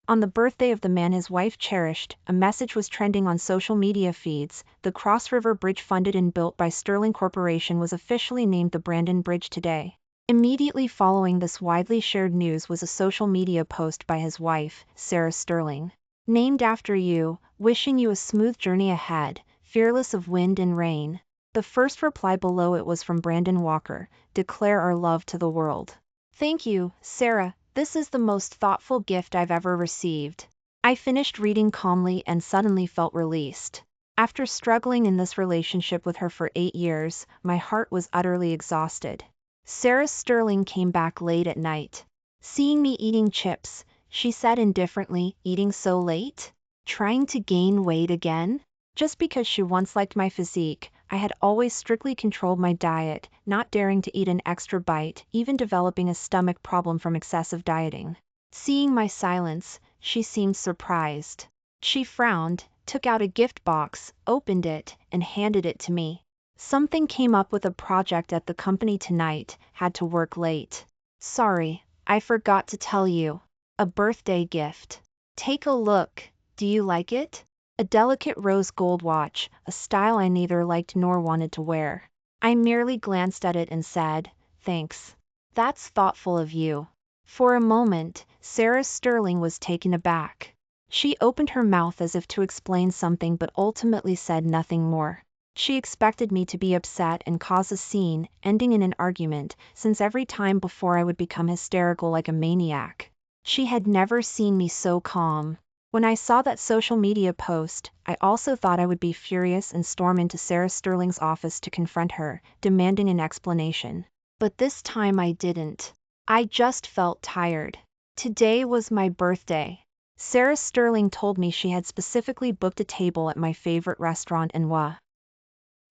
On the birthday of the man his wife cherished, a message was trending on social media feeds. The Cross River Bridge, funded and built by Sterling Corporation, was officially named the Brandon Bridge today. Immediately following this widely shared news was a social media post by his wife, Sarah Sterling. "Named after you, wishing you a smooth journey ahead, fearless of wind and rain." The first reply below it was from Brandon Walker: "Declare our love to the world." "Thank you, Sarah. This is the most thoughtful gift I've ever received." I finished reading calmly and suddenly felt released. After struggling in this relationship with her for 8 years, my heart was utterly exhausted. Sarah Sterling came back late at night. Seeing me eating chips, she said indifferently, "Eating so late? Trying to gain weight again?" Just because she once liked my physique, I had always strictly controlled my diet, not daring to eat an extra bite, even developing a stomach problem from excessive dieting. Seeing my silence, she seemed surprised. She frowned, took out a gift box, opened it, and handed it to me. "Something came up with a project at the company tonight, had to work late. Sorry, I forgot to tell you. A birthday gift. Take a look, do you like it?" A delicate rose gold watch, a style I neither liked nor wanted to wear. I merely glanced at it and said, "Thanks. That's thoughtful of you." For a moment, Sarah Sterling was taken aback. She opened her mouth as if to explain something but ultimately said nothing more. She expected me to be upset and cause a scene, ending in an argument, since every time before I would become hysterical like a maniac. She had never seen me so calm. When I saw that social media post, I also thought I would be furious and storm into Sarah Sterling's office to confront her, demanding an explanation. But this time I didn't. I just felt tired. Today was my birthday. Sarah Sterling told me she had specifically booked a table at my favorite restaurant in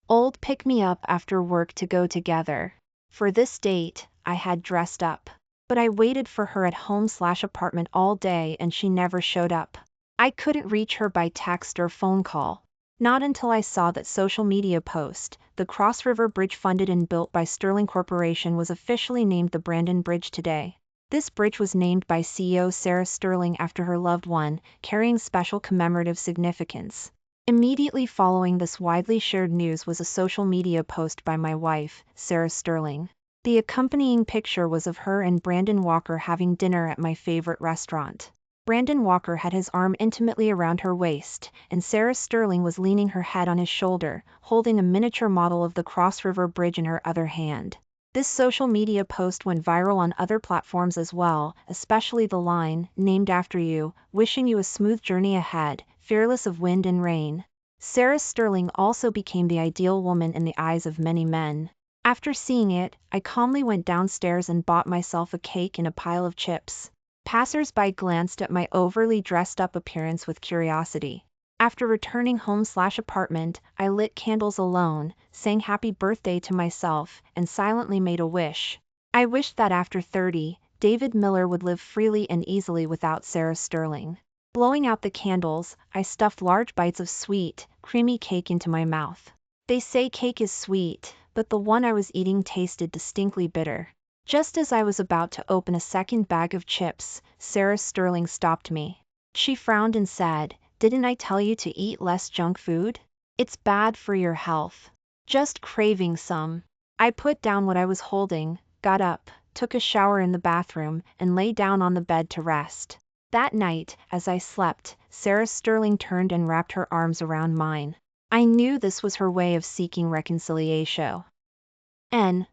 old pick-me-up after work to go together. For this date, I had dressed up. But I waited for her at home/apartment all day and she never showed up. I couldn't reach her by text or phone call. Not until I saw that social media post, "The Cross River Bridge, funded and built by Sterling Corporation, was officially named the Brandon Bridge today." This bridge was named by CEO Sarah Sterling after her loved one, carrying special commemorative significance. Immediately following this widely shared news was a social media post by my wife, Sarah Sterling. The accompanying picture was of her and Brandon Walker having dinner at my favorite restaurant. Brandon Walker had his arm intimately around her waist, and Sarah Sterling was leaning her head on his shoulder, holding a miniature model of the Cross River Bridge in her other hand. This social media post went viral on other platforms as well, especially the line, "Named after you, wishing you a smooth journey ahead, fearless of wind and rain." Sarah Sterling also became the ideal woman in the eyes of many men. After seeing it, I calmly went downstairs and bought myself a cake and a pile of chips. Passers-by glanced at my overly dressed-up appearance with curiosity. After returning home/apartment, I lit candles alone, sang happy birthday to myself, and silently made a wish. I wished that after 30, David Miller would live freely and easily without Sarah Sterling. Blowing out the candles, I stuffed large bites of sweet, creamy cake into my mouth. They say cake is sweet, but the one I was eating tasted distinctly bitter. Just as I was about to open a second bag of chips, Sarah Sterling stopped me. She frowned and said, "Didn't I tell you to eat less junk food? It's bad for your health." "Just craving some." I put down what I was holding, got up, took a shower in the bathroom, and lay down on the bed to rest. That night, as I slept, Sarah Sterling turned and wrapped her arms around mine. I knew this was her way of seeking reconciliation.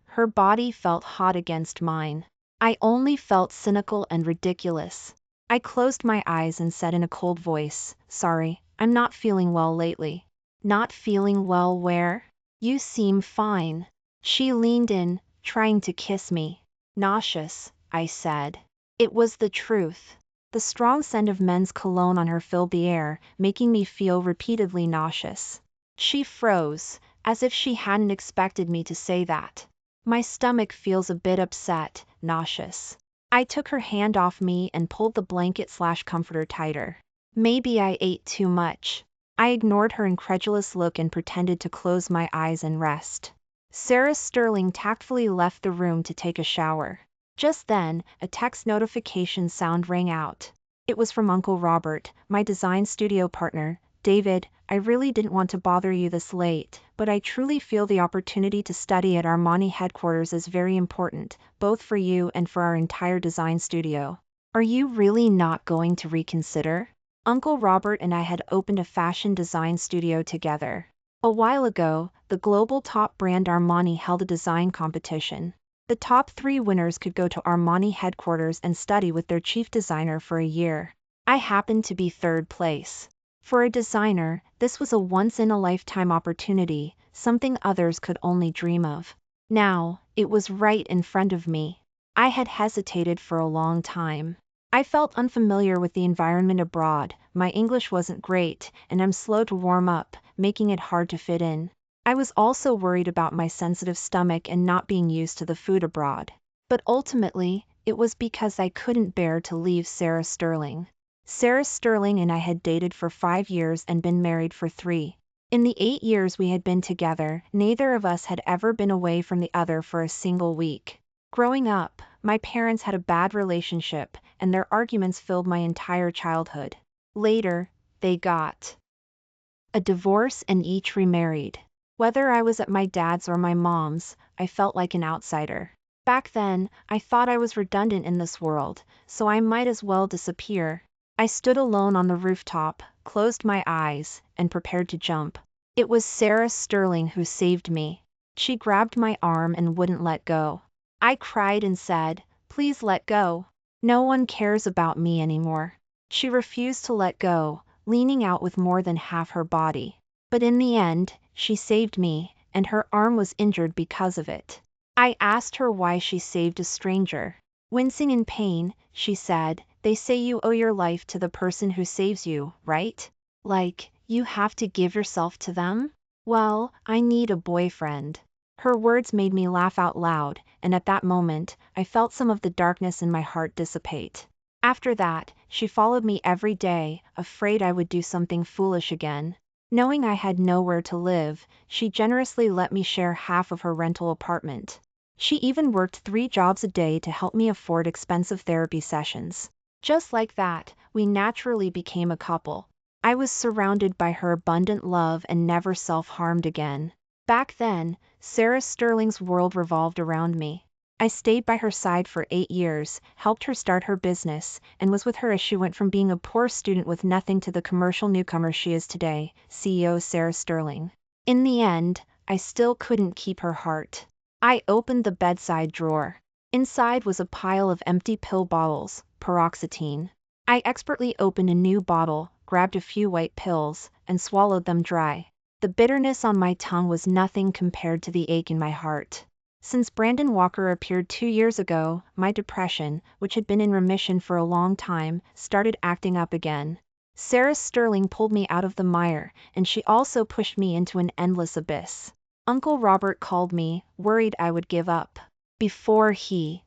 Her body felt hot against mine. I only felt cynical and ridiculous. I closed my eyes and said in a cold voice, "Sorry, I'm not feeling well lately." "Not feeling well where? You seem fine." She leaned in, trying to kiss me. "Nauseous," I said. It was the truth. The strong scent of men's cologne on her filled the air, making me feel repeatedly nauseous. She froze, as if she hadn't expected me to say that. "My stomach feels a bit upset, nauseous." I took her hand off me and pulled the blanket/comforter tighter. "Maybe I ate too much." I ignored her incredulous look and pretended to close my eyes and rest. Sarah Sterling tactfully left the room to take a shower. Just then, a text notification sound rang out. It was from Uncle Robert, my design studio partner. David, I really didn't want to bother you this late, but I truly feel the opportunity to study at Armani headquarters is very important, both for you and for our entire design studio. Are you really not going to reconsider? Uncle Robert and I had opened a fashion design studio together. A while ago, the global top brand Armani held a design competition. The top 3 winners could go to Armani headquarters and study with their chief designer for a year. I happened to be 3rd place. For a designer, this was a once-in-a-lifetime opportunity, something others could only dream of. Now, it was right in front of me. I had hesitated for a long time. I felt unfamiliar with the environment abroad, my English wasn't great, and I'm slow to warm up, making it hard to fit in. I was also worried about my sensitive stomach and not being used to the food abroad. But ultimately, it was because I couldn't bear to leave Sarah Sterling. Sarah Sterling and I had dated for 5 years and been married for 3. In the 8 years we had been together, neither of us had ever been away from the other for a single week. Growing up, my parents had a bad relationship, and their arguments filled my entire childhood. Later, they got a divorce and each remarried. Whether I was at my dad's or my mom's, I felt like an outsider. Back then, I thought I was redundant in this world, so I might as well disappear. I stood alone on the rooftop, closed my eyes, and prepared to jump. It was Sarah Sterling who saved me. She grabbed my arm and wouldn't let go. I cried and said, "Please let go. No one cares about me anymore." She refused to let go, leaning out with more than half her body. But in the end, she saved me, and her arm was injured because of it. I asked her why she saved a stranger. Wincing in pain, she said, "They say you owe your life to the person who saves you, right? Like, you have to give yourself to them? Well, I need a boyfriend." Her words made me laugh out loud, and at that moment, I felt some of the darkness in my heart dissipate. After that, she followed me every day, afraid I would do something foolish again. Knowing I had nowhere to live, she generously let me share half of her rental apartment. She even worked 3 jobs a day to help me afford expensive therapy sessions. Just like that, we naturally became a couple. I was surrounded by her abundant love and never self-harmed again. Back then, Sarah Sterling's world revolved around me. I stayed by her side for 8 years, helped her start her business, and was with her as she went from being a poor student with nothing to the commercial newcomer she is today, CEO Sarah Sterling. In the end, I still couldn't keep her heart. I opened the bedside drawer. Inside was a pile of empty pill bottles, paroxetine. I expertly opened a new bottle, grabbed a few white pills, and swallowed them dry. The bitterness on my tongue was nothing compared to the ache in my heart. Since Brandon Walker appeared 2 years ago, my depression, which had been in remission for a long time, started acting up again. Sarah Sterling pulled me out of the mire, and she also pushed me into an endless abyss. Uncle Robert called me, worried I would give up. Before he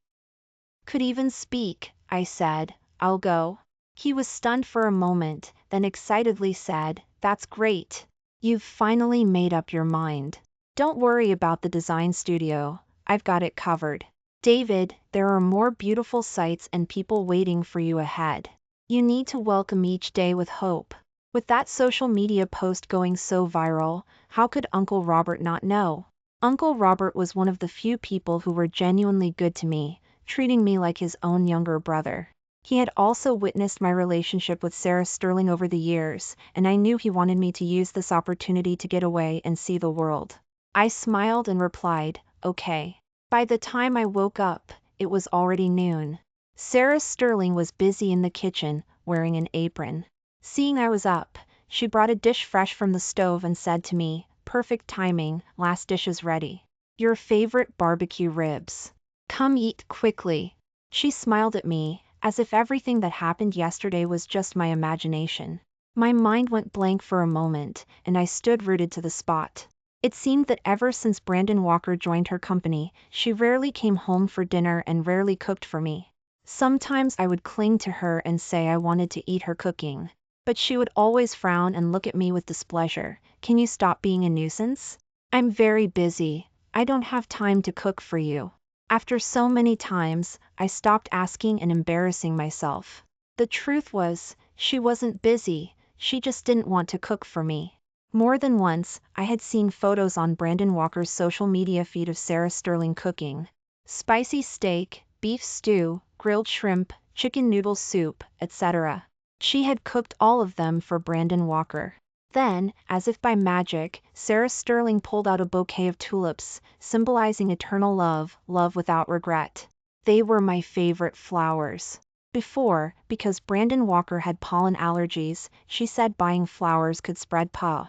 could even speak, I said, "I'll go." He was stunned for a moment, then excitedly said, "That's great. You've finally made up your mind. Don't worry about the design studio. I've got it covered. David, there are more beautiful sights and people waiting for you ahead. You need to welcome each day with hope." With that social media post going so viral, how could Uncle Robert not know? Uncle Robert was one of the few people who were genuinely good to me, treating me like his own younger brother. He had also witnessed my relationship with Sarah Sterling over the years, and I knew he wanted me to use this opportunity to get away and see the world. I smiled and replied, "Okay." By the time I woke up, it was already noon. Sarah Sterling was busy in the kitchen, wearing an apron. Seeing I was up, she brought a dish fresh from the stove and said to me, "Perfect timing, last dish is ready. Your favorite barbecue ribs. Come eat quickly." She smiled at me, as if everything that happened yesterday was just my imagination. My mind went blank for a moment, and I stood rooted to the spot. It seemed that ever since Brandon Walker joined her company, she rarely came home for dinner and rarely cooked for me. Sometimes I would cling to her and say I wanted to eat her cooking. But she would always frown and look at me with displeasure. "Can you stop being a nuisance? I'm very busy. I don't have time to cook for you." After so many times, I stopped asking and embarrassing myself. The truth was, she wasn't busy, she just didn't want to cook for me. More than once, I had seen photos on Brandon Walker's social media feed of Sarah Sterling cooking. Spicy steak, beef stew, grilled shrimp, chicken noodle soup, etc. She had cooked all of them for Brandon Walker. Then, as if by magic, Sarah Sterling pulled out a bouquet of tulips, symbolizing eternal love, love without regret. They were my favorite flowers. Before, because Brandon Walker had pollen allergies, she said buying flowers could spread pollen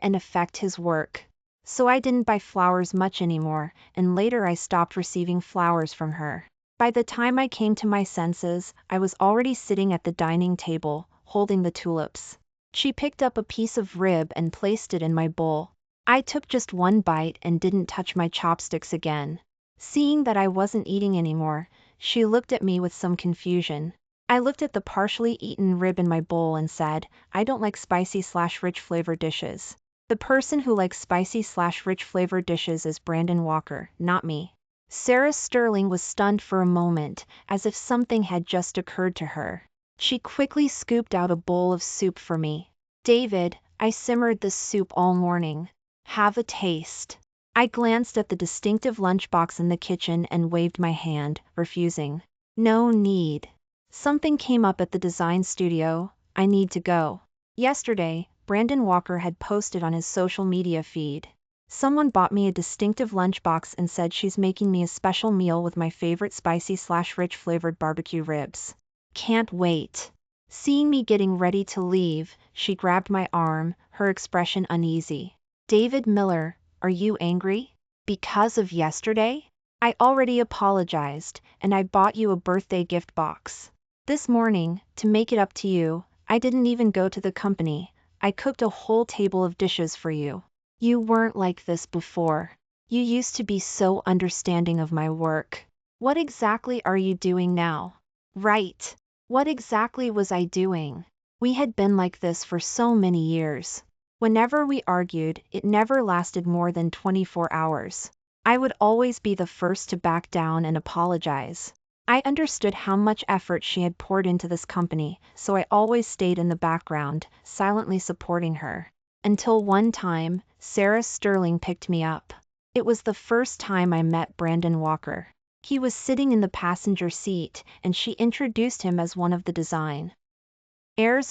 and affect his work. So I didn't buy flowers much anymore, and later I stopped receiving flowers from her. By the time I came to my senses, I was already sitting at the dining table, holding the tulips. She picked up a piece of rib and placed it in my bowl. I took just one bite and didn't touch my chopsticks again. Seeing that I wasn't eating anymore, she looked at me with some confusion. I looked at the partially eaten rib in my bowl and said, I don't like spicy/rich flavor dishes. The person who likes spicy/rich flavor dishes is Brandon Walker, not me. Sarah Sterling was stunned for a moment, as if something had just occurred to her. She quickly scooped out a bowl of soup for me. David, I simmered this soup all morning. Have a taste. I glanced at the distinctive lunchbox in the kitchen and waved my hand, refusing. No need. Something came up at the design studio, I need to go. Yesterday, Brandon Walker had posted on his social media feed. Someone bought me a distinctive lunchbox and said she's making me a special meal with my favorite spicy/rich flavored barbecue ribs. Can't wait. Seeing me getting ready to leave, she grabbed my arm, her expression uneasy. David Miller, are you angry? Because of yesterday? I already apologized, and I bought you a birthday gift box. This morning, to make it up to you, I didn't even go to the company. I cooked a whole table of dishes for you. You weren't like this before. You used to be so understanding of my work. What exactly are you doing now? Right. What exactly was I doing? We had been like this for so many years. Whenever we argued, it never lasted more than 24 hours. I would always be the first to back down and apologize. I understood how much effort she had poured into this company, so I always stayed in the background, silently supporting her. Until one time, Sarah Sterling picked me up. It was the first time I met Brandon Walker. He was sitting in the passenger seat, and she introduced him as one of the designers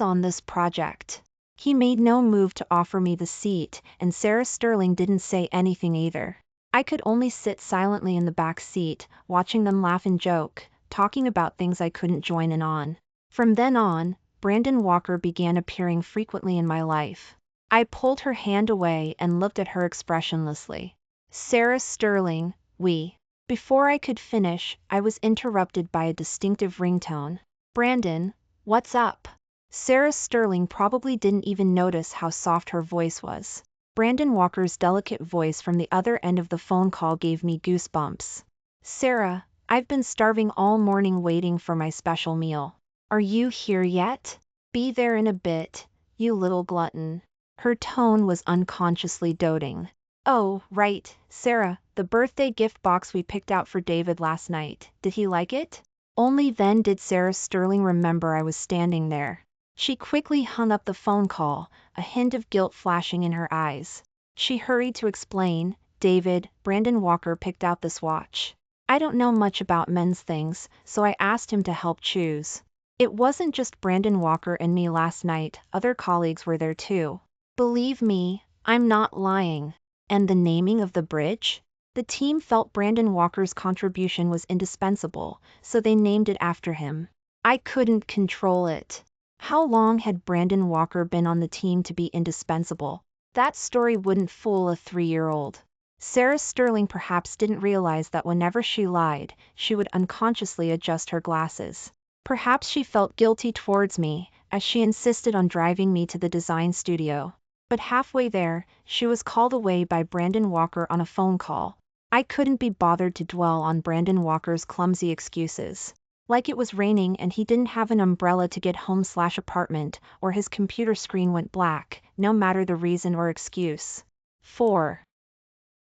on this project. He made no move to offer me the seat, and Sarah Sterling didn't say anything either. I could only sit silently in the back seat, watching them laugh and joke, talking about things I couldn't join in on. From then on, Brandon Walker began appearing frequently in my life. I pulled her hand away and looked at her expressionlessly. Sarah Sterling, we. Before I could finish, I was interrupted by a distinctive ringtone. Brandon, what's up? Sarah Sterling probably didn't even notice how soft her voice was. Brandon Walker's delicate voice from the other end of the phone call gave me goosebumps. Sarah, I've been starving all morning waiting for my special meal. Are you here yet? Be there in a bit, you little glutton. Her tone was unconsciously doting. Oh, right, Sarah, the birthday gift box we picked out for David last night. Did he like it? Only then did Sarah Sterling remember I was standing there. She quickly hung up the phone call, a hint of guilt flashing in her eyes. She hurried to explain, David, Brandon Walker picked out this watch. I don't know much about men's things, so I asked him to help choose. It wasn't just Brandon Walker and me last night, other colleagues were there too. Believe me, I'm not lying. And the naming of the bridge? The team felt Brandon Walker's contribution was indispensable, so they named it after him. I couldn't control it. How long had Brandon Walker been on the team to be indispensable? That story wouldn't fool a 3-year-old. Sarah Sterling perhaps didn't realize that whenever she lied, she would unconsciously adjust her glasses. Perhaps she felt guilty towards me, as she insisted on driving me to the design studio. But halfway there, she was called away by Brandon Walker on a phone call. I couldn't be bothered to dwell on Brandon Walker's clumsy excuses. Like it was raining and he didn't have an umbrella to get home/apartment, or his computer screen went black, no matter the reason or excuse. 4.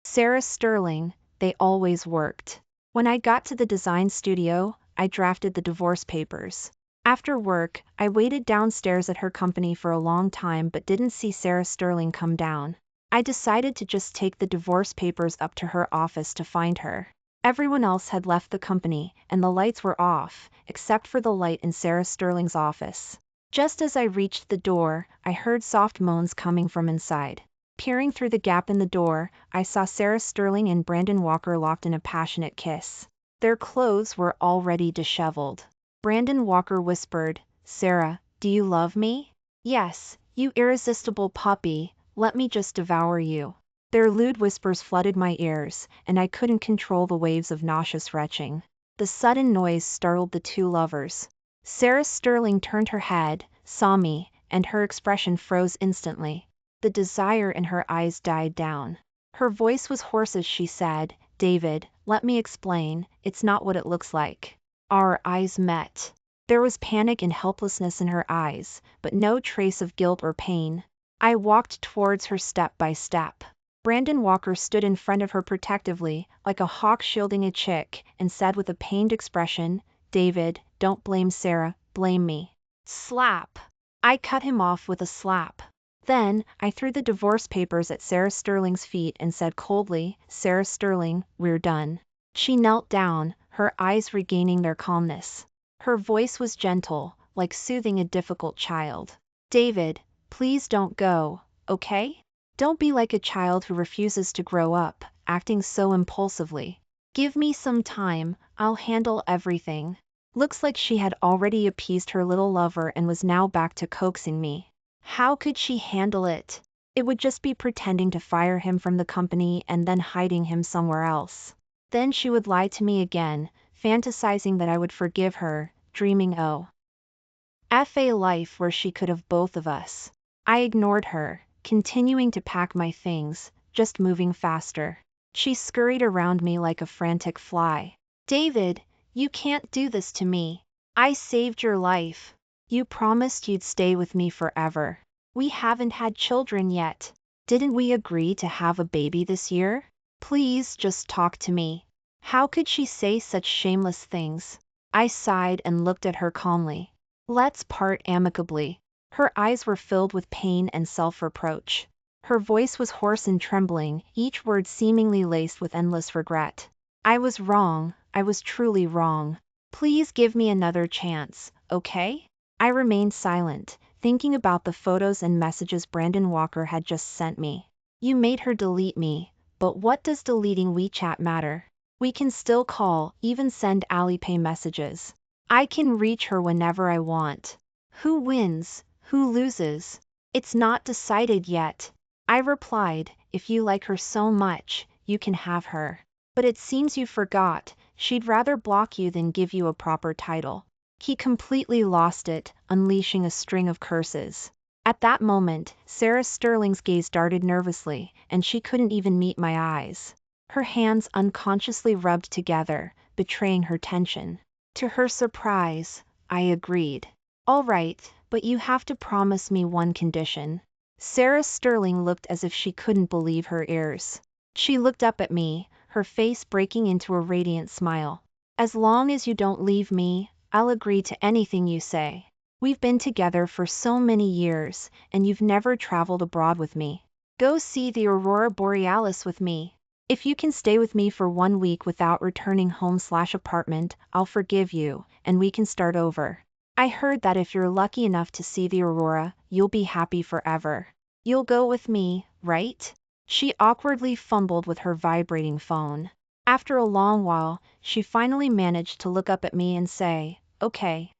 Sarah Sterling, they always worked. When I got to the design studio, I drafted the divorce papers. After work, I waited downstairs at her company for a long time but didn't see Sarah Sterling come down. I decided to just take the divorce papers up to her office to find her. Everyone else had left the company, and the lights were off, except for the light in Sarah Sterling's office. Just as I reached the door, I heard soft moans coming from inside. Peering through the gap in the door, I saw Sarah Sterling and Brandon Walker locked in a passionate kiss. Their clothes were already disheveled. Brandon Walker whispered, "Sarah, do you love me?" "Yes, you irresistible puppy, let me just devour you." Their lewd whispers flooded my ears, and I couldn't control the waves of nauseous retching. The sudden noise startled the two lovers. Sarah Sterling turned her head, saw me, and her expression froze instantly. The desire in her eyes died down. Her voice was hoarse as she said, "David, let me explain, it's not what it looks like." Our eyes met. There was panic and helplessness in her eyes, but no trace of guilt or pain. I walked towards her step by step. Brandon Walker stood in front of her protectively, like a hawk shielding a chick, and said with a pained expression, "David, don't blame Sarah, blame me." Slap! I cut him off with a slap. Then, I threw the divorce papers at Sarah Sterling's feet and said coldly, "Sarah Sterling, we're done." She knelt down, her eyes regaining their calmness. Her voice was gentle, like soothing a difficult child. "David, please don't go, okay? Don't be like a child who refuses to grow up, acting so impulsively. Give me some time, I'll handle everything." Looks like she had already appeased her little lover and was now back to coaxing me. How could she handle it? It would just be pretending to fire him from the company and then hiding him somewhere else. Then she would lie to me again, fantasizing that I would forgive her, dreaming a life where she could have both of us. I ignored her, continuing to pack my things, just moving faster. She scurried around me like a frantic fly. "David, you can't do this to me. I saved your life. You promised you'd stay with me forever. We haven't had children yet. Didn't we agree to have a baby this year? Please just talk to me." How could she say such shameless things? I sighed and looked at her calmly. "Let's part amicably." Her eyes were filled with pain and self-reproach. Her voice was hoarse and trembling, each word seemingly laced with endless regret. "I was wrong, I was truly wrong. Please give me another chance, okay?" I remained silent, thinking about the photos and messages Brandon Walker had just sent me. "You made her delete me, but what does deleting WeChat matter? We can still call, even send Alipay messages. I can reach her whenever I want. Who wins, who loses? It's not decided yet." I replied, "If you like her so much, you can have her. But it seems you forgot, she'd rather block you than give you a proper title." He completely lost it, unleashing a string of curses. At that moment, Sarah Sterling's gaze darted nervously, and she couldn't even meet my eyes. Her hands unconsciously rubbed together, betraying her tension. To her surprise, I agreed. "All right, but you have to promise me one condition." Sarah Sterling looked as if she couldn't believe her ears. She looked up at me, her face breaking into a radiant smile. "As long as you don't leave me, I'll agree to anything you say. We've been together for so many years, and you've never traveled abroad with me. Go see the aurora borealis with me. If you can stay with me for 1 week without returning home/apartment, I'll forgive you, and we can start over. I heard that if you're lucky enough to see the aurora, you'll be happy forever. You'll go with me, right?" She awkwardly fumbled with her vibrating phone. After a long while, she finally managed to look up at me and say, "Okay.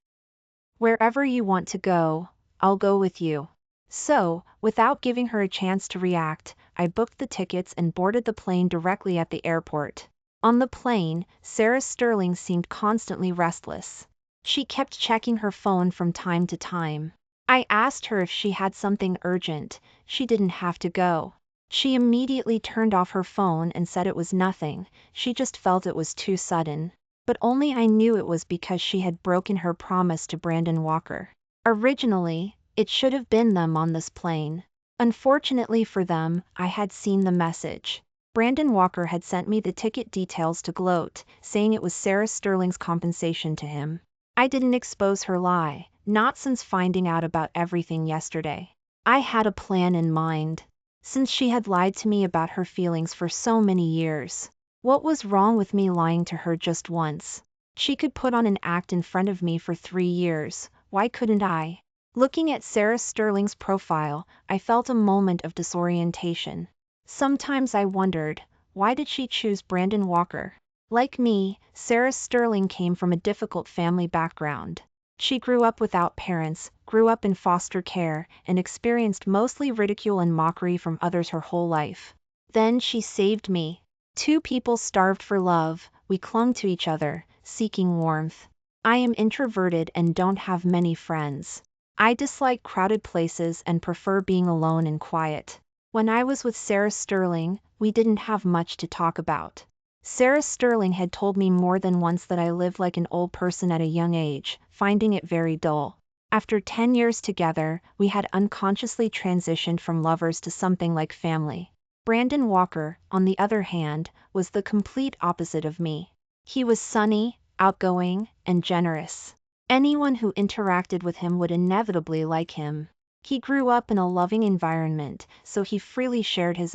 Wherever you want to go, I'll go with you." So, without giving her a chance to react, I booked the tickets and boarded the plane directly at the airport. On the plane, Sarah Sterling seemed constantly restless. She kept checking her phone from time to time. I asked her if she had something urgent. She didn't have to go. She immediately turned off her phone and said it was nothing, she just felt it was too sudden. But only I knew it was because she had broken her promise to Brandon Walker. Originally, it should have been them on this plane. Unfortunately for them, I had seen the message. Brandon Walker had sent me the ticket details to gloat, saying it was Sarah Sterling's compensation to him. I didn't expose her lie, not since finding out about everything yesterday. I had a plan in mind. Since she had lied to me about her feelings for so many years. What was wrong with me lying to her just once? She could put on an act in front of me for 3 years, why couldn't I? Looking at Sarah Sterling's profile, I felt a moment of disorientation. Sometimes I wondered, why did she choose Brandon Walker? Like me, Sarah Sterling came from a difficult family background. She grew up without parents, grew up in foster care, and experienced mostly ridicule and mockery from others her whole life. Then she saved me. Two people starved for love, we clung to each other, seeking warmth. I am introverted and don't have many friends. I dislike crowded places and prefer being alone and quiet. When I was with Sarah Sterling, we didn't have much to talk about. Sarah Sterling had told me more than once that I lived like an old person at a young age, finding it very dull. After 10 years together, we had unconsciously transitioned from lovers to something like family. Brandon Walker, on the other hand, was the complete opposite of me. He was sunny, outgoing, and generous. Anyone who interacted with him would inevitably like him. He grew up in a loving environment, so he freely shared his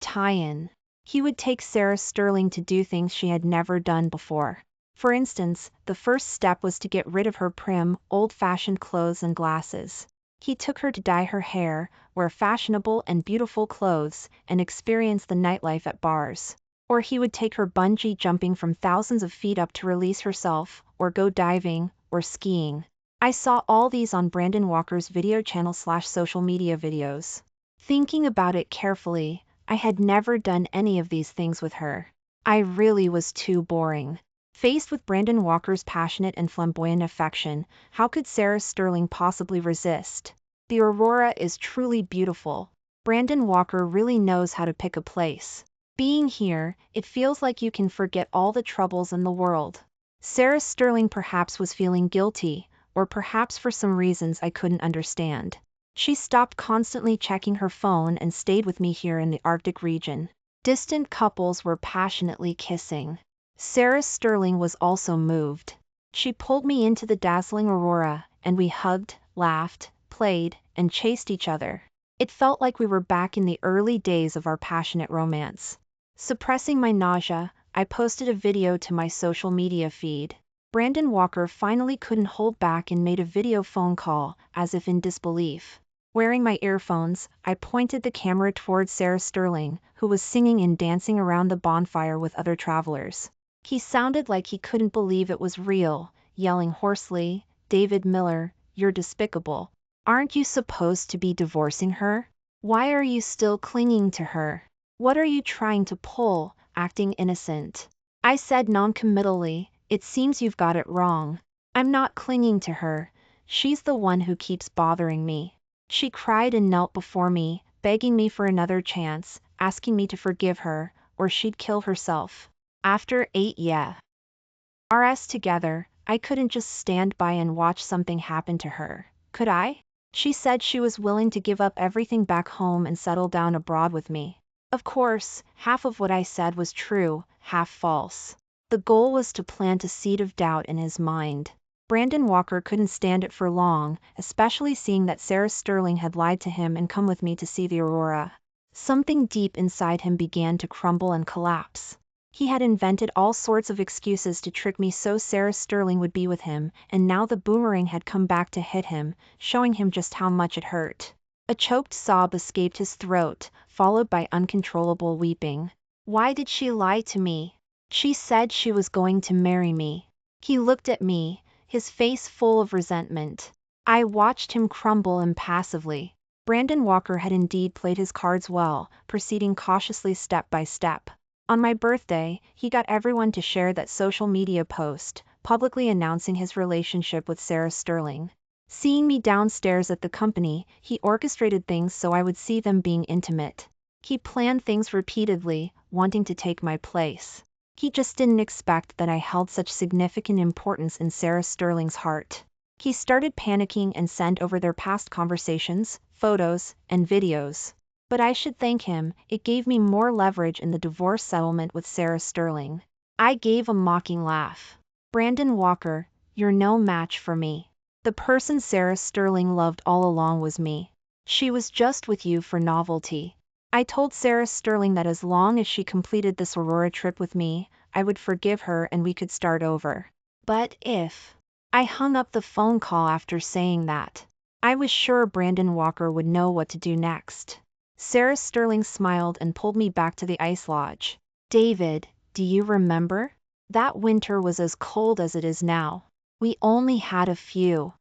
tie-in. He would take Sarah Sterling to do things she had never done before. For instance, the first step was to get rid of her prim, old-fashioned clothes and glasses. He took her to dye her hair, wear fashionable and beautiful clothes, and experience the nightlife at bars. Or he would take her bungee jumping from thousands of feet up to release herself, or go diving, or skiing. I saw all these on Brandon Walker's video channel/social media videos. Thinking about it carefully, I had never done any of these things with her. I really was too boring. Faced with Brandon Walker's passionate and flamboyant affection, how could Sarah Sterling possibly resist? The Aurora is truly beautiful. Brandon Walker really knows how to pick a place. Being here, it feels like you can forget all the troubles in the world. Sarah Sterling perhaps was feeling guilty, or perhaps for some reasons I couldn't understand. She stopped constantly checking her phone and stayed with me here in the Arctic region. Distant couples were passionately kissing. Sarah Sterling was also moved. She pulled me into the dazzling aurora, and we hugged, laughed, played, and chased each other. It felt like we were back in the early days of our passionate romance. Suppressing my nausea, I posted a video to my social media feed. Brandon Walker finally couldn't hold back and made a video phone call, as if in disbelief. Wearing my earphones, I pointed the camera towards Sarah Sterling, who was singing and dancing around the bonfire with other travelers. He sounded like he couldn't believe it was real, yelling hoarsely, "David Miller, you're despicable. Aren't you supposed to be divorcing her? Why are you still clinging to her? What are you trying to pull, acting innocent?" I said non-committally, "It seems you've got it wrong. I'm not clinging to her. She's the one who keeps bothering me." She cried and knelt before me, begging me for another chance, asking me to forgive her, or she'd kill herself. After 8 years together, I couldn't just stand by and watch something happen to her, could I? She said she was willing to give up everything back home and settle down abroad with me. Of course, half of what I said was true, half false. The goal was to plant a seed of doubt in his mind. Brandon Walker couldn't stand it for long, especially seeing that Sarah Sterling had lied to him and come with me to see the aurora. Something deep inside him began to crumble and collapse. He had invented all sorts of excuses to trick me so Sarah Sterling would be with him, and now the boomerang had come back to hit him, showing him just how much it hurt. A choked sob escaped his throat, followed by uncontrollable weeping. Why did she lie to me? She said she was going to marry me. He looked at me, his face full of resentment. I watched him crumble impassively. Brandon Walker had indeed played his cards well, proceeding cautiously step by step. On my birthday, he got everyone to share that social media post, publicly announcing his relationship with Sarah Sterling. Seeing me downstairs at the company, he orchestrated things so I would see them being intimate. He planned things repeatedly, wanting to take my place. He just didn't expect that I held such significant importance in Sarah Sterling's heart. He started panicking and sent over their past conversations, photos, and videos. But I should thank him, it gave me more leverage in the divorce settlement with Sarah Sterling. I gave a mocking laugh. Brandon Walker, you're no match for me. The person Sarah Sterling loved all along was me. She was just with you for novelty. I told Sarah Sterling that as long as she completed this Aurora trip with me, I would forgive her and we could start over. But if I hung up the phone call after saying that, I was sure Brandon Walker would know what to do next. Sarah Sterling smiled and pulled me back to the ice lodge. David, do you remember? That winter was as cold as it is now. We only had a few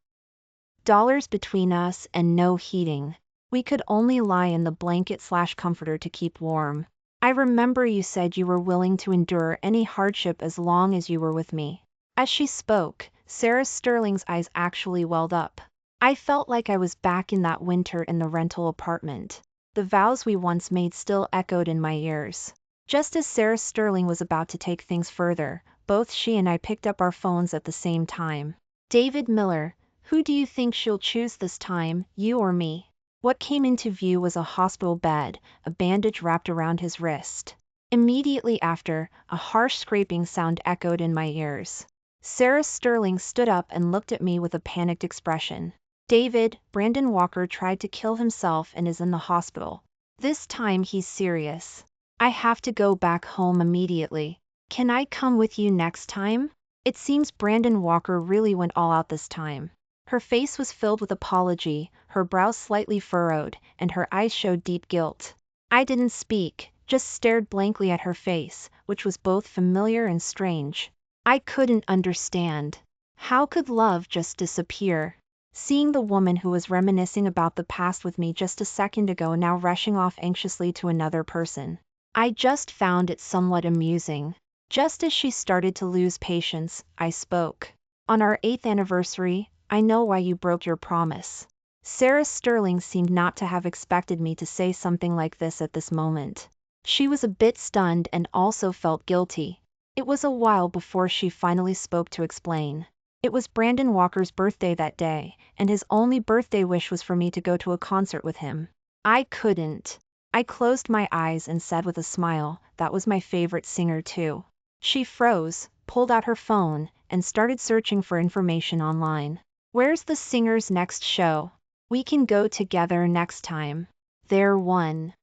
dollars between us and no heating. We could only lie in the blanket/comforter to keep warm. I remember you said you were willing to endure any hardship as long as you were with me. As she spoke, Sarah Sterling's eyes actually welled up. I felt like I was back in that winter in the rental apartment. The vows we once made still echoed in my ears. Just as Sarah Sterling was about to take things further, both she and I picked up our phones at the same time. David Miller, who do you think she'll choose this time, you or me? What came into view was a hospital bed, a bandage wrapped around his wrist. Immediately after, a harsh scraping sound echoed in my ears. Sarah Sterling stood up and looked at me with a panicked expression. David, Brandon Walker tried to kill himself and is in the hospital. This time he's serious. I have to go back home immediately. Can I come with you next time? It seems Brandon Walker really went all out this time. Her face was filled with apology, her brows slightly furrowed, and her eyes showed deep guilt. I didn't speak, just stared blankly at her face, which was both familiar and strange. I couldn't understand. How could love just disappear? Seeing the woman who was reminiscing about the past with me just a second ago now rushing off anxiously to another person, I just found it somewhat amusing. Just as she started to lose patience, I spoke. On our 8th anniversary, I know why you broke your promise. Sarah Sterling seemed not to have expected me to say something like this at this moment. She was a bit stunned and also felt guilty. It was a while before she finally spoke to explain. It was Brandon Walker's birthday that day, and his only birthday wish was for me to go to a concert with him. I couldn't. I closed my eyes and said with a smile, that was my favorite singer too. She froze, pulled out her phone, and started searching for information online. Where's the singer's next show? We can go together next time. There one.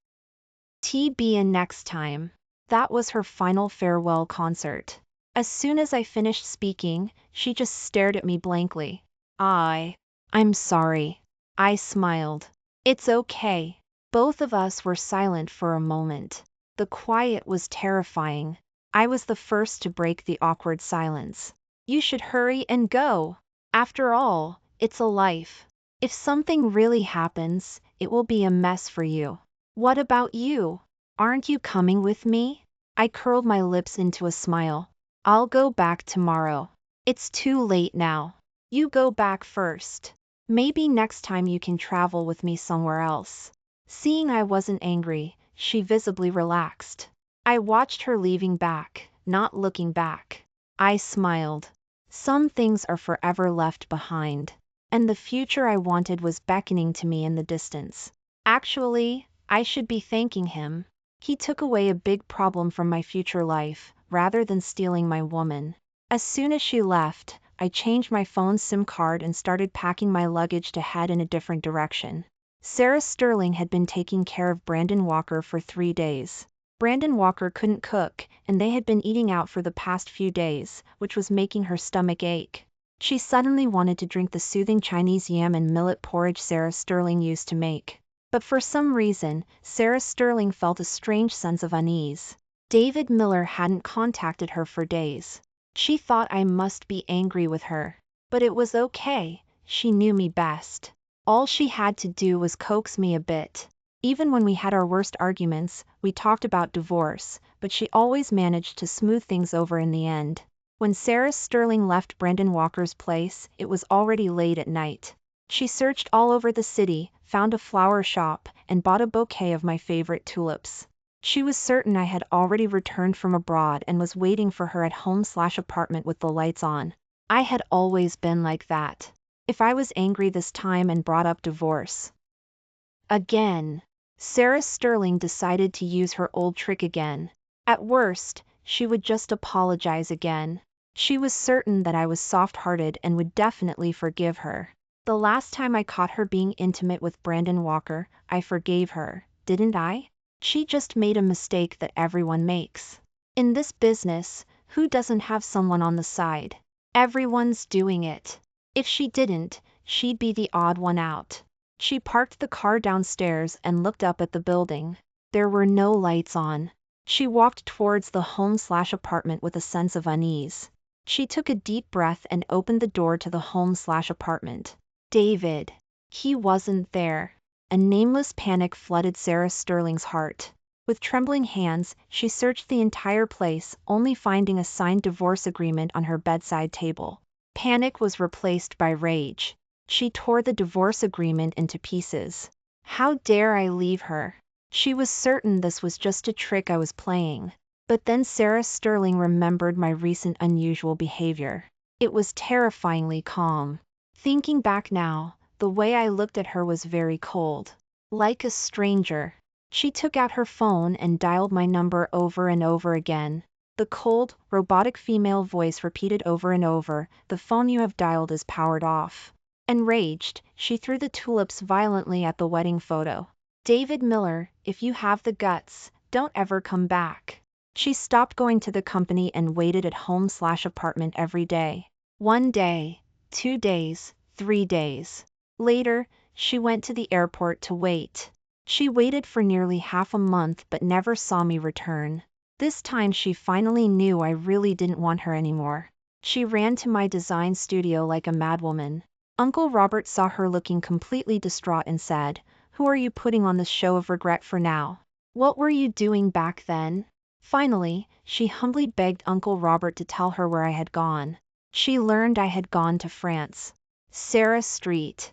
TB and next time. That was her final farewell concert. As soon as I finished speaking, she just stared at me blankly. I'm sorry. I smiled. It's okay. Both of us were silent for a moment. The quiet was terrifying. I was the first to break the awkward silence. You should hurry and go. After all, it's a life. If something really happens, it will be a mess for you. What about you? Aren't you coming with me? I curled my lips into a smile. I'll go back tomorrow. It's too late now. You go back first. Maybe next time you can travel with me somewhere else. Seeing I wasn't angry, she visibly relaxed. I watched her leaving back, not looking back. I smiled. Some things are forever left behind. And the future I wanted was beckoning to me in the distance. Actually, I should be thanking him. He took away a big problem from my future life, rather than stealing my woman. As soon as she left, I changed my phone's SIM card and started packing my luggage to head in a different direction. Sarah Sterling had been taking care of Brandon Walker for 3 days. Brandon Walker couldn't cook, and they had been eating out for the past few days, which was making her stomach ache. She suddenly wanted to drink the soothing Chinese yam and millet porridge Sarah Sterling used to make. But for some reason, Sarah Sterling felt a strange sense of unease. David Miller hadn't contacted her for days. She thought I must be angry with her. But it was okay, she knew me best. All she had to do was coax me a bit. Even when we had our worst arguments, we talked about divorce, but she always managed to smooth things over in the end. When Sarah Sterling left Brandon Walker's place, it was already late at night. She searched all over the city, found a flower shop, and bought a bouquet of my favorite tulips. She was certain I had already returned from abroad and was waiting for her at home/apartment with the lights on. I had always been like that. If I was angry this time and brought up divorce again, Sarah Sterling decided to use her old trick again. At worst, she would just apologize again. She was certain that I was soft-hearted and would definitely forgive her. The last time I caught her being intimate with Brandon Walker, I forgave her, didn't I? She just made a mistake that everyone makes. In this business, who doesn't have someone on the side? Everyone's doing it. If she didn't, she'd be the odd one out. She parked the car downstairs and looked up at the building. There were no lights on. She walked towards the home/apartment with a sense of unease. She took a deep breath and opened the door to the home/apartment. David. He wasn't there. A nameless panic flooded Sarah Sterling's heart. With trembling hands, she searched the entire place, only finding a signed divorce agreement on her bedside table. Panic was replaced by rage. She tore the divorce agreement into pieces. How dare I leave her? She was certain this was just a trick I was playing. But then Sarah Sterling remembered my recent unusual behavior. It was terrifyingly calm. Thinking back now, the way I looked at her was very cold. Like a stranger. She took out her phone and dialed my number over and over again. The cold, robotic female voice repeated over and over, "The phone you have dialed is powered off." Enraged, she threw the tulips violently at the wedding photo. "David Miller, if you have the guts, don't ever come back." She stopped going to the company and waited at home/apartment every day. 1 day, 2 days, 3 days. Later, she went to the airport to wait. She waited for nearly half a month but never saw me return. This time she finally knew I really didn't want her anymore. She ran to my design studio like a madwoman. Uncle Robert saw her looking completely distraught and said, "Who are you putting on this show of regret for now? What were you doing back then?" Finally, she humbly begged Uncle Robert to tell her where I had gone. She learned I had gone to France. Sarah Street.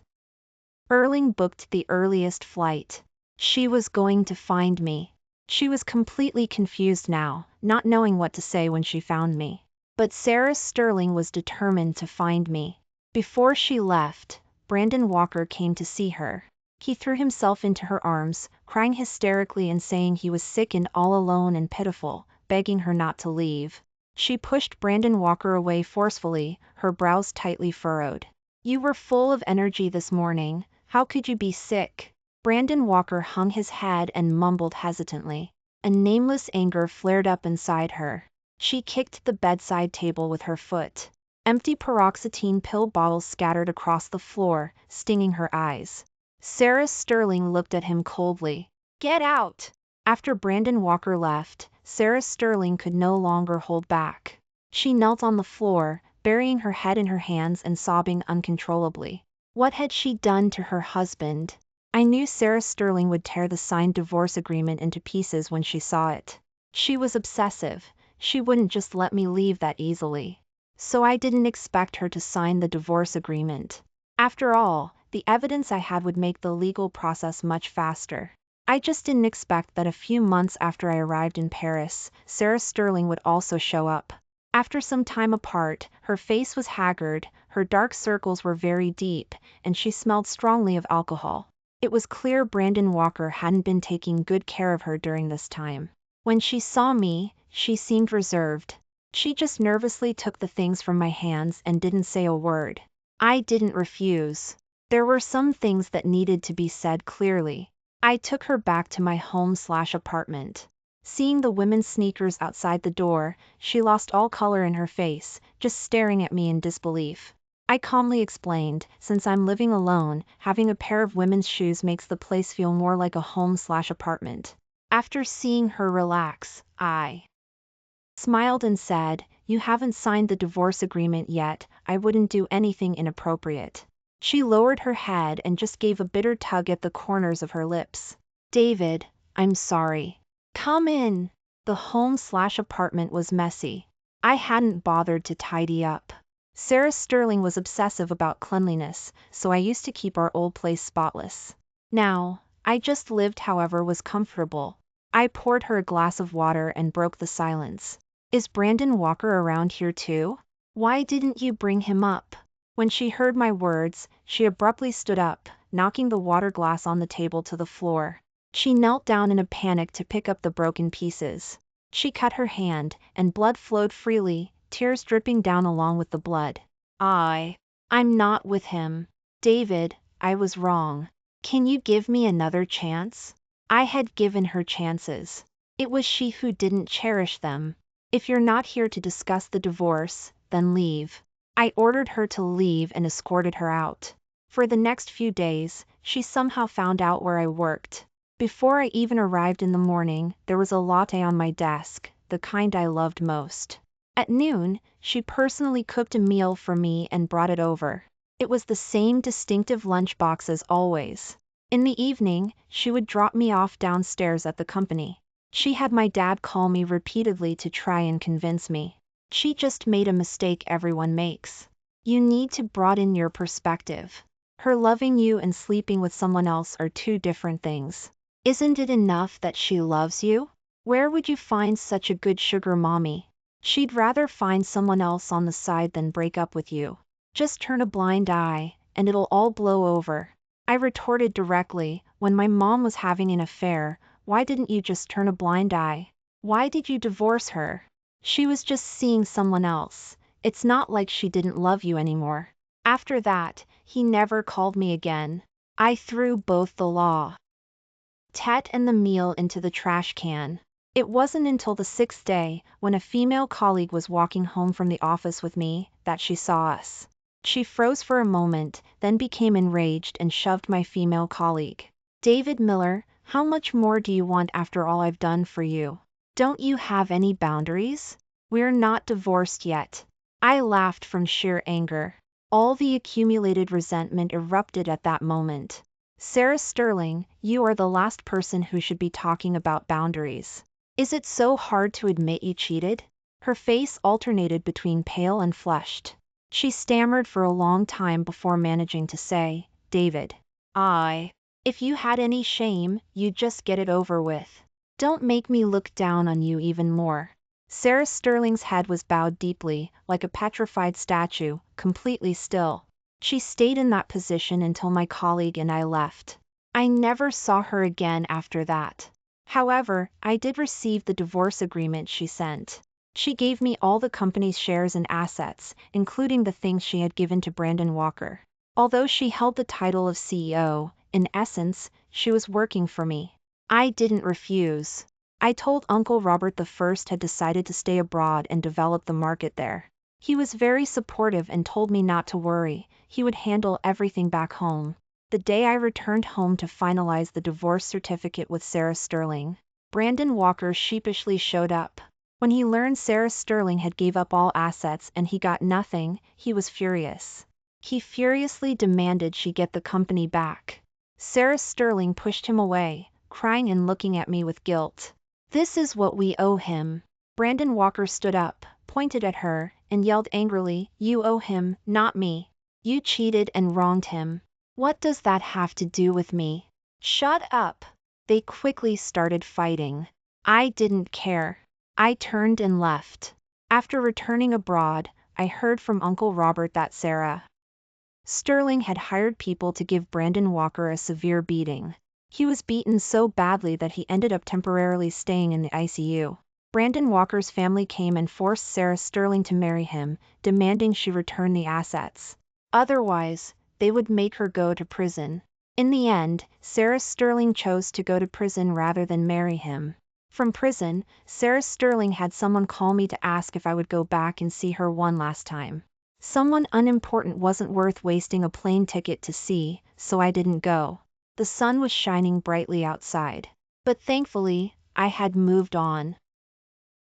Erling booked the earliest flight. She was going to find me. She was completely confused now, not knowing what to say when she found me. But Sarah Sterling was determined to find me. Before she left, Brandon Walker came to see her. He threw himself into her arms, crying hysterically and saying he was sick and all alone and pitiful, begging her not to leave. She pushed Brandon Walker away forcefully, her brows tightly furrowed. "You were full of energy this morning. How could you be sick?" Brandon Walker hung his head and mumbled hesitantly. A nameless anger flared up inside her. She kicked the bedside table with her foot. Empty paroxetine pill bottles scattered across the floor, stinging her eyes. Sarah Sterling looked at him coldly. "Get out!" After Brandon Walker left, Sarah Sterling could no longer hold back. She knelt on the floor, burying her head in her hands and sobbing uncontrollably. What had she done to her husband? I knew Sarah Sterling would tear the signed divorce agreement into pieces when she saw it. She was obsessive. She wouldn't just let me leave that easily. So I didn't expect her to sign the divorce agreement. After all, the evidence I had would make the legal process much faster. I just didn't expect that a few months after I arrived in Paris, Sarah Sterling would also show up. After some time apart, her face was haggard, her dark circles were very deep, and she smelled strongly of alcohol. It was clear Brandon Walker hadn't been taking good care of her during this time. When she saw me, she seemed reserved. She just nervously took the things from my hands and didn't say a word. I didn't refuse. There were some things that needed to be said clearly. I took her back to my home/apartment. Seeing the women's sneakers outside the door, she lost all color in her face, just staring at me in disbelief. I calmly explained, since I'm living alone, having a pair of women's shoes makes the place feel more like a home/apartment. After seeing her relax, I smiled and said, "You haven't signed the divorce agreement yet, I wouldn't do anything inappropriate." She lowered her head and just gave a bitter tug at the corners of her lips. "David, I'm sorry. Come in." The home/apartment was messy. I hadn't bothered to tidy up. Sarah Sterling was obsessive about cleanliness, so I used to keep our old place spotless. Now, I just lived however was comfortable. I poured her a glass of water and broke the silence. "Is Brandon Walker around here too? Why didn't you bring him up?" When she heard my words, she abruptly stood up, knocking the water glass on the table to the floor. She knelt down in a panic to pick up the broken pieces. She cut her hand, and blood flowed freely, tears dripping down along with the blood. I'm not with him. David, I was wrong. Can you give me another chance? I had given her chances. It was she who didn't cherish them. If you're not here to discuss the divorce, then leave. I ordered her to leave and escorted her out. For the next few days, she somehow found out where I worked. Before I even arrived in the morning, there was a latte on my desk, the kind I loved most. At noon, she personally cooked a meal for me and brought it over. It was the same distinctive lunchbox as always. In the evening, she would drop me off downstairs at the company. She had my dad call me repeatedly to try and convince me. She just made a mistake everyone makes. You need to broaden your perspective. Her loving you and sleeping with someone else are two different things. Isn't it enough that she loves you? Where would you find such a good sugar mommy? She'd rather find someone else on the side than break up with you. Just turn a blind eye, and it'll all blow over. I retorted directly, when my mom was having an affair, why didn't you just turn a blind eye? Why did you divorce her? She was just seeing someone else. It's not like she didn't love you anymore. After that, he never called me again. I threw both the law and the meal into the trash can. It wasn't until the 6th day, when a female colleague was walking home from the office with me, that she saw us. She froze for a moment, then became enraged and shoved my female colleague. David Miller, how much more do you want after all I've done for you? Don't you have any boundaries? We're not divorced yet. I laughed from sheer anger. All the accumulated resentment erupted at that moment. Sarah Sterling, you are the last person who should be talking about boundaries. Is it so hard to admit you cheated? Her face alternated between pale and flushed. She stammered for a long time before managing to say, David. If you had any shame, you'd just get it over with. Don't make me look down on you even more. Sarah Sterling's head was bowed deeply, like a petrified statue, completely still. She stayed in that position until my colleague and I left. I never saw her again after that. However, I did receive the divorce agreement she sent. She gave me all the company's shares and assets, including the things she had given to Brandon Walker. Although she held the title of CEO, in essence, she was working for me. I didn't refuse. I told Uncle Robert the First had decided to stay abroad and develop the market there. He was very supportive and told me not to worry, he would handle everything back home. The day I returned home to finalize the divorce certificate with Sarah Sterling, Brandon Walker sheepishly showed up. When he learned Sarah Sterling had gave up all assets and he got nothing, he was furious. He furiously demanded she get the company back. Sarah Sterling pushed him away, crying and looking at me with guilt. This is what we owe him. Brandon Walker stood up, pointed at her, and yelled angrily, you owe him, not me. You cheated and wronged him. What does that have to do with me? Shut up. They quickly started fighting. I didn't care. I turned and left. After returning abroad, I heard from Uncle Robert that Sarah Sterling had hired people to give Brandon Walker a severe beating. He was beaten so badly that he ended up temporarily staying in the ICU. Brandon Walker's family came and forced Sarah Sterling to marry him, demanding she return the assets. Otherwise, they would make her go to prison. In the end, Sarah Sterling chose to go to prison rather than marry him. From prison, Sarah Sterling had someone call me to ask if I would go back and see her one last time. Someone unimportant wasn't worth wasting a plane ticket to see, so I didn't go. The sun was shining brightly outside. But thankfully, I had moved on.